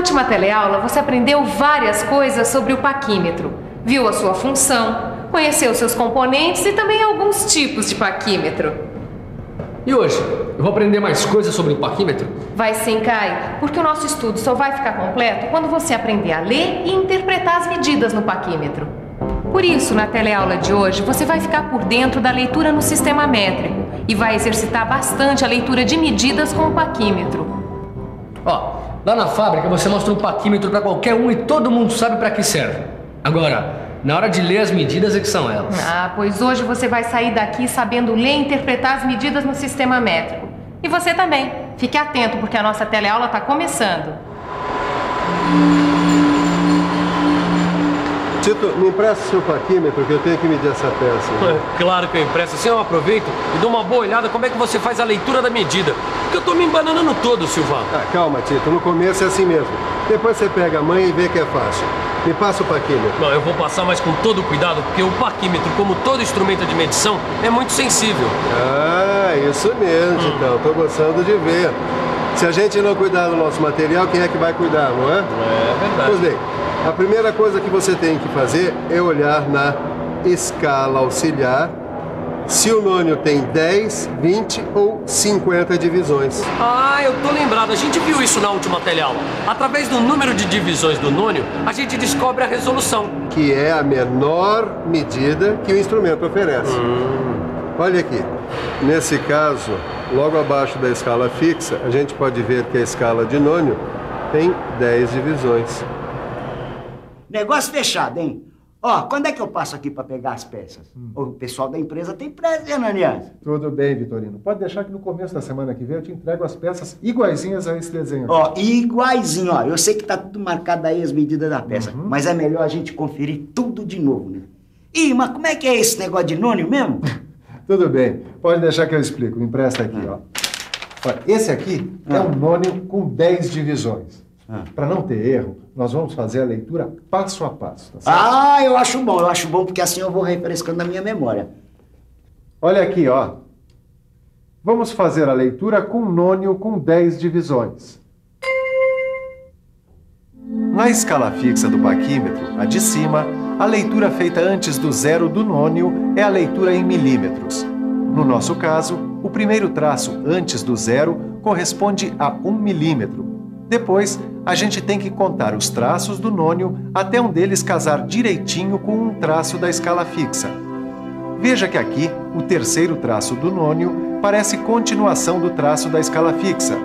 última teleaula, você aprendeu várias coisas sobre o paquímetro. Viu a sua função, conheceu seus componentes e também alguns tipos de paquímetro. E hoje, eu vou aprender mais coisas sobre o paquímetro? Vai sim, Caio, porque o nosso estudo só vai ficar completo quando você aprender a ler e interpretar as medidas no paquímetro. Por isso, na teleaula de hoje, você vai ficar por dentro da leitura no sistema métrico e vai exercitar bastante a leitura de medidas com o paquímetro. Ó, lá na fábrica você mostra um paquímetro para qualquer um e todo mundo sabe para que serve. Agora, na hora de ler as medidas é que são elas. Ah, pois hoje você vai sair daqui sabendo ler e interpretar as medidas no sistema métrico. E você também. Fique atento, porque a nossa teleaula está começando. Tito, me empresta o seu paquímetro que eu tenho que medir essa peça. Claro que eu empresto. Assim eu aproveito e dou uma boa olhada como é que você faz a leitura da medida. Porque eu tô me embananando todo, Silvano. Calma, Tito. No começo é assim mesmo. Depois você pega a manha e vê que é fácil. Me passa o paquímetro. Não, eu vou passar, mas com todo cuidado, porque o paquímetro, como todo instrumento de medição, é muito sensível. Ah, isso mesmo, Titão. Tô gostando de ver. Se a gente não cuidar do nosso material, quem é que vai cuidar, não é? É verdade. Pois bem, a primeira coisa que você tem que fazer é olhar na escala auxiliar se o nônio tem 10, 20 ou 50 divisões. Ah, eu tô lembrado. A gente viu isso na última teleaula. Através do número de divisões do nônio, a gente descobre a resolução. Que é a menor medida que o instrumento oferece. Olha aqui. Nesse caso, logo abaixo da escala fixa, a gente pode ver que a escala de nônio tem 10 divisões. Negócio fechado, hein? Ó, quando é que eu passo aqui pra pegar as peças? O pessoal da empresa tem pressa, hein, Ananias? Tudo bem, Vitorino. Pode deixar que no começo da semana que vem eu te entrego as peças iguaizinhas a esse desenho. Ó, iguaizinho, ó. Eu sei que tá tudo marcado aí as medidas da peça, mas é melhor a gente conferir tudo de novo, né? Ih, mas como é que é esse negócio de nônio mesmo? Tudo bem. Pode deixar que eu explico. Me empresta aqui, ó. Olha, esse aqui é um nônio com 10 divisões. Para não ter erro, nós vamos fazer a leitura passo a passo, tá certo? Ah, eu acho bom, porque assim eu vou refrescando na minha memória. Olha aqui, ó. Vamos fazer a leitura com nônio com 10 divisões. Na escala fixa do paquímetro, a de cima, a leitura feita antes do zero do nônio é a leitura em milímetros. No nosso caso, o primeiro traço antes do zero corresponde a 1 milímetro. Depois, a gente tem que contar os traços do nônio até um deles casar direitinho com um traço da escala fixa. Veja que aqui, o terceiro traço do nônio parece continuação do traço da escala fixa.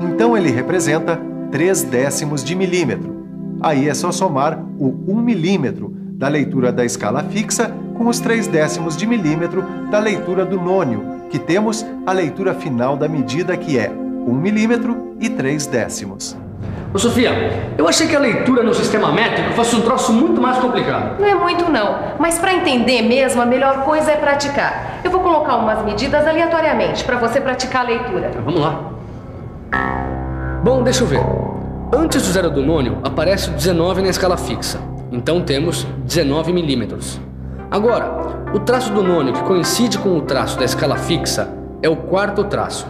Então ele representa 3 décimos de milímetro. Aí é só somar o 1 milímetro da leitura da escala fixa com os 3 décimos de milímetro da leitura do nônio, que temos a leitura final da medida que é 1 milímetro e 3 décimos. Ô Sofia, eu achei que a leitura no sistema métrico fosse um troço muito mais complicado. Não é muito não, mas para entender mesmo, a melhor coisa é praticar. Eu vou colocar umas medidas aleatoriamente para você praticar a leitura. Vamos lá. Bom, deixa eu ver. Antes do zero do nônio, aparece o 19 na escala fixa. Então temos 19 milímetros. Agora, o traço do nônio que coincide com o traço da escala fixa é o quarto traço.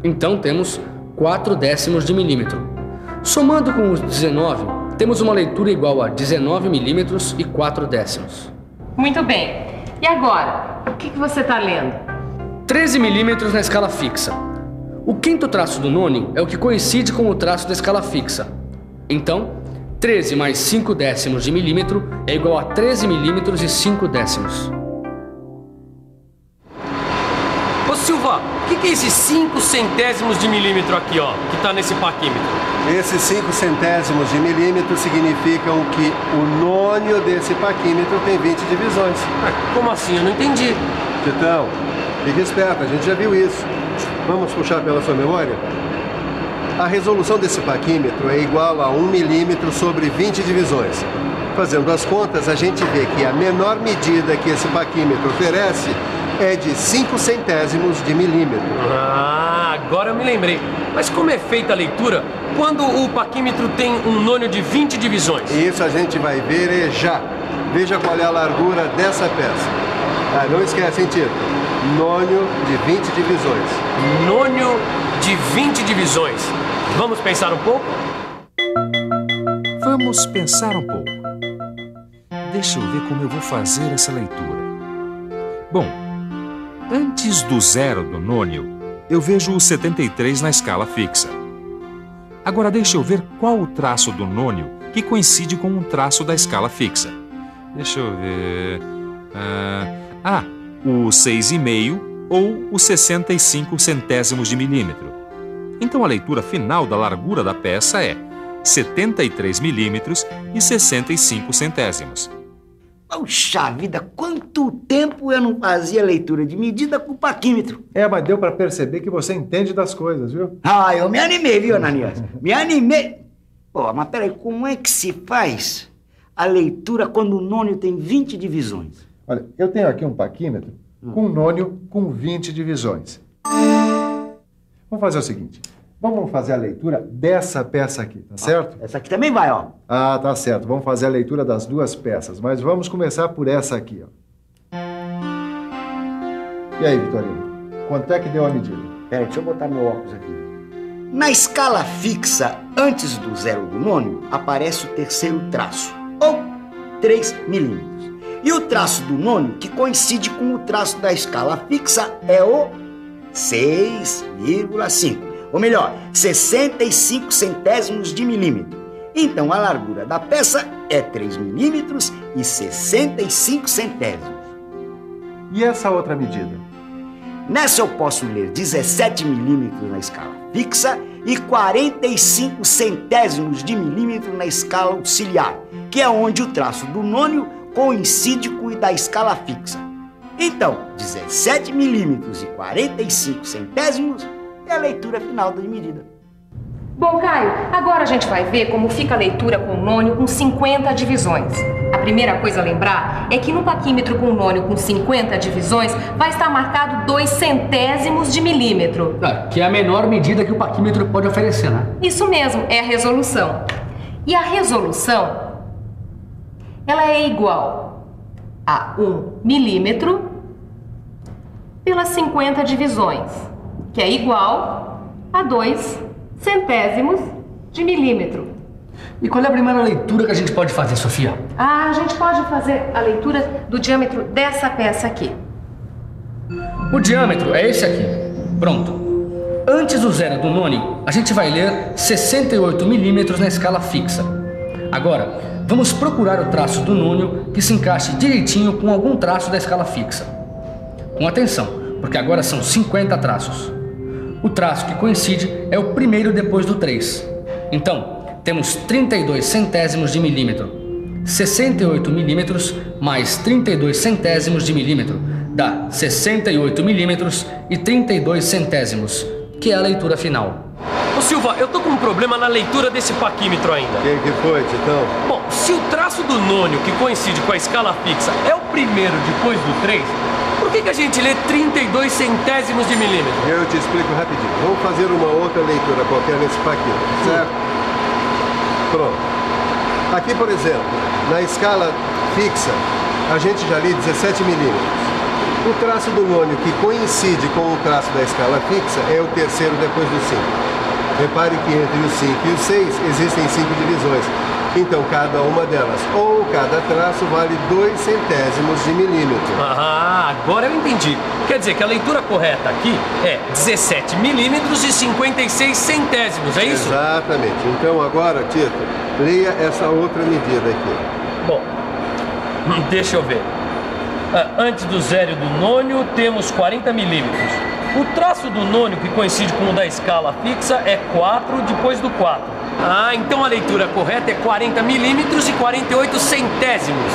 Então temos 4 décimos de milímetro. Somando com os 19, temos uma leitura igual a 19 milímetros e 4 décimos. Muito bem. E agora, o que você está lendo? 13 milímetros na escala fixa. O quinto traço do nônio é o que coincide com o traço da escala fixa. Então, 13 mais 5 décimos de milímetro é igual a 13 milímetros e 5 décimos. Ô Silva, o que é esses 5 centésimos de milímetro aqui, ó, que tá nesse paquímetro? Esses 5 centésimos de milímetro significam que o nônio desse paquímetro tem 20 divisões. Como assim? Eu não entendi. Titão, fique esperto, a gente já viu isso. Vamos puxar pela sua memória? A resolução desse paquímetro é igual a 1 milímetro sobre 20 divisões. Fazendo as contas, a gente vê que a menor medida que esse paquímetro oferece é de 5 centésimos de milímetro. Ah, agora eu me lembrei. Mas como é feita a leitura quando o paquímetro tem um nônio de 20 divisões? Isso a gente vai ver já. Veja qual é a largura dessa peça. Ah, não esquece, hein, Tito? Nônio de 20 divisões. Nônio de 20 divisões. Vamos pensar um pouco? Vamos pensar um pouco. Deixa eu ver como eu vou fazer essa leitura. Bom, antes do 0 do nônio, eu vejo o 73 na escala fixa. Agora deixa eu ver qual o traço do nônio que coincide com um traço da escala fixa. Deixa eu ver... o 6,5 ou o 65 centésimos de milímetro. Então a leitura final da largura da peça é 73 milímetros e 65 centésimos. Puxa vida, quanto tempo eu não fazia leitura de medida com o paquímetro. Mas deu para perceber que você entende das coisas, viu? Eu me animei, viu, Ananias? Me animei. Pô, mas peraí, como é que se faz a leitura quando o nônio tem 20 divisões? Olha, eu tenho aqui um paquímetro com um nônio com 20 divisões. Vamos fazer o seguinte. Vamos fazer a leitura dessa peça aqui, tá certo? Essa aqui também vai, ó. Tá certo. Vamos fazer a leitura das duas peças, mas vamos começar por essa aqui, ó. E aí, Vitorino? Quanto é que deu a medida? Peraí, deixa eu botar meu óculos aqui. Na escala fixa, antes do 0 do nônio, aparece o terceiro traço, ou 3 milímetros. E o traço do nônio, que coincide com o traço da escala fixa, é o 6,5. Ou melhor, 65 centésimos de milímetro. Então a largura da peça é 3 milímetros e 65 centésimos. E essa outra medida? Nessa eu posso ler 17 milímetros na escala fixa e 45 centésimos de milímetro na escala auxiliar, que é onde o traço do nônio coincide com o da escala fixa. Então, 17 milímetros e 45 centésimos é a leitura final da medida. Bom, Caio, agora a gente vai ver como fica a leitura com o nônio com 50 divisões. A primeira coisa a lembrar é que no paquímetro com nônio com 50 divisões vai estar marcado 2 centésimos de milímetro. Que é a menor medida que o paquímetro pode oferecer, né? Isso mesmo, é a resolução. E a resolução, ela é igual a 1 milímetro pelas 50 divisões, que é igual a 2 centésimos de milímetro. E qual é a primeira leitura que a gente pode fazer, Sofia? A gente pode fazer a leitura do diâmetro dessa peça aqui. O diâmetro é esse aqui. Pronto. Antes do 0 do nônio, a gente vai ler 68 milímetros na escala fixa. Agora, vamos procurar o traço do nônio que se encaixe direitinho com algum traço da escala fixa. Com atenção, porque agora são 50 traços. O traço que coincide é o primeiro depois do 3. Então, temos 32 centésimos de milímetro. 68 milímetros mais 32 centésimos de milímetro dá 68 milímetros e 32 centésimos, que é a leitura final. Ô Silva, eu tô com um problema na leitura desse paquímetro ainda. O que foi, Titão? Bom, se o traço do nônio que coincide com a escala fixa é o primeiro depois do 3, por que a gente lê 32 centésimos de milímetro? Eu te explico rapidinho. Vamos fazer uma outra leitura qualquer nesse paquímetro, certo? Pronto. Aqui, por exemplo, na escala fixa, a gente já lê 17 milímetros. O traço do nônio que coincide com o traço da escala fixa é o terceiro depois do 5. Repare que entre o 5 e o 6 existem 5 divisões. Então, cada uma delas, ou cada traço, vale 2 centésimos de milímetro. Agora eu entendi. Quer dizer que a leitura correta aqui é 17 milímetros e 56 centésimos, é isso? Exatamente. Então, agora, Tito, leia essa outra medida aqui. Bom, deixa eu ver. Antes do 0 do nônio, temos 40 milímetros. O traço do nônio que coincide com o da escala fixa é 4 depois do 4. Então a leitura correta é 40 milímetros e 48 centésimos.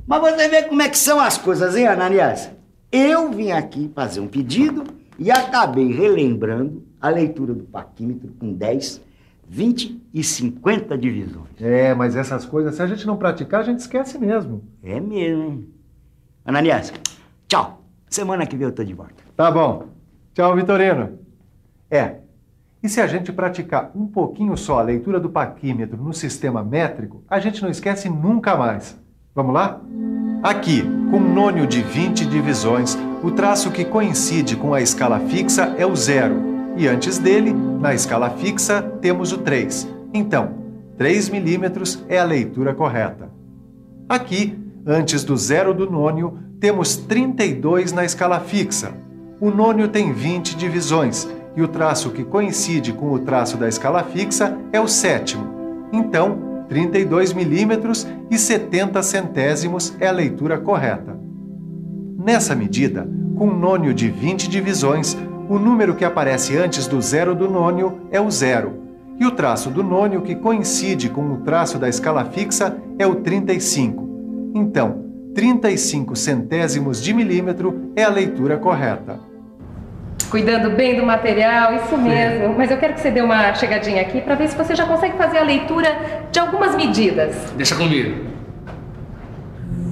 Mas você vê como é que são as coisas, hein, Ananias? Eu vim aqui fazer um pedido e acabei relembrando a leitura do paquímetro com 10, 20 e 50 divisões. Mas essas coisas, se a gente não praticar, a gente esquece mesmo. É mesmo, hein? Ananias, tchau. Semana que vem eu tô de volta. Tá bom. Tchau, Vitorino. E se a gente praticar um pouquinho só a leitura do paquímetro no sistema métrico, a gente não esquece nunca mais. Vamos lá? Aqui, com nônio de 20 divisões, o traço que coincide com a escala fixa é o 0. E antes dele, na escala fixa, temos o 3. Então, 3 milímetros é a leitura correta. Aqui, antes do zero do nônio, temos 32 na escala fixa. O nônio tem 20 divisões e o traço que coincide com o traço da escala fixa é o sétimo. Então, 32 milímetros e 70 centésimos é a leitura correta. Nessa medida, com um nônio de 20 divisões, o número que aparece antes do zero do nônio é o zero, e o traço do nônio que coincide com o traço da escala fixa é o 35. Então, 35 centésimos de milímetro é a leitura correta. Cuidando bem do material, isso mesmo. Mas eu quero que você dê uma chegadinha aqui para ver se você já consegue fazer a leitura de algumas medidas. Deixa comigo.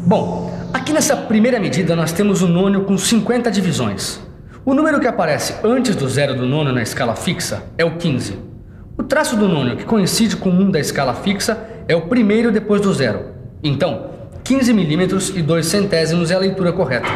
Bom, aqui nessa primeira medida nós temos o nônio com 50 divisões. O número que aparece antes do zero do nônio na escala fixa é o 15. O traço do nônio que coincide com 1 da escala fixa é o primeiro depois do zero. Então, 15 milímetros e 2 centésimos é a leitura correta.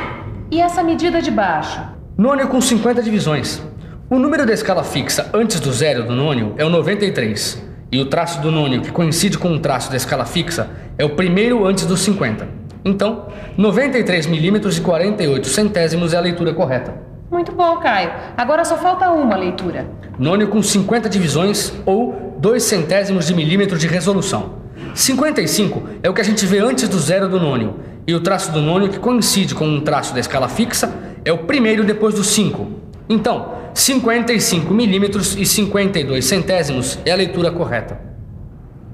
E essa medida de baixo? Nônio com 50 divisões. O número da escala fixa antes do zero do nônio é o 93. E o traço do nônio que coincide com o traço da escala fixa é o primeiro antes dos 50. Então, 93 milímetros e 48 centésimos é a leitura correta. Muito bom, Caio. Agora só falta uma leitura. Nônio com 50 divisões ou 2 centésimos de milímetro de resolução. 55 é o que a gente vê antes do zero do nônio. E o traço do nônio que coincide com um traço da escala fixa é o primeiro depois do 5. Então, 55 milímetros e 52 centésimos é a leitura correta.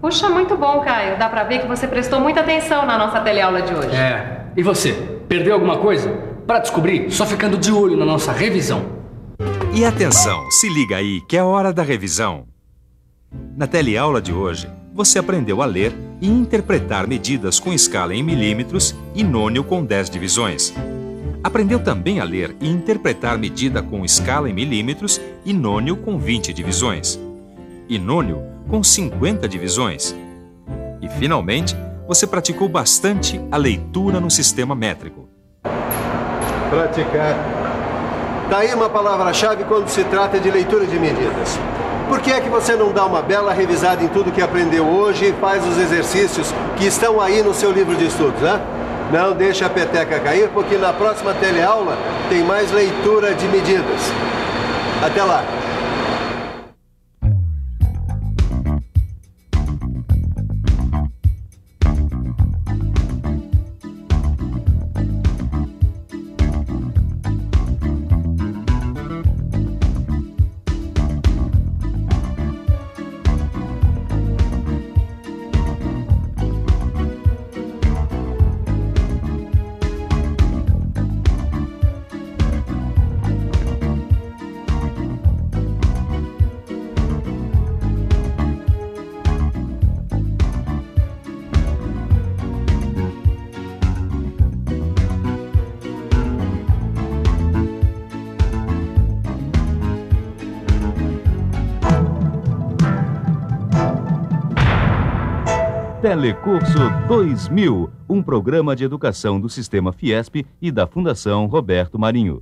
Puxa, muito bom, Caio. Dá pra ver que você prestou muita atenção na nossa teleaula de hoje. E você? Perdeu alguma coisa? Para descobrir, só ficando de olho na nossa revisão. E atenção, se liga aí que é hora da revisão. Na teleaula de hoje, você aprendeu a ler e interpretar medidas com escala em milímetros e nônio com 10 divisões. Aprendeu também a ler e interpretar medida com escala em milímetros e nônio com 20 divisões. E nônio com 50 divisões. E, finalmente, você praticou bastante a leitura no sistema métrico. Praticar. Tá aí uma palavra-chave quando se trata de leitura de medidas. Por que é que você não dá uma bela revisada em tudo que aprendeu hoje e faz os exercícios que estão aí no seu livro de estudos, né? Não deixa a peteca cair, porque na próxima teleaula tem mais leitura de medidas. Até lá! Telecurso 2000, um programa de educação do Sistema Fiesp e da Fundação Roberto Marinho.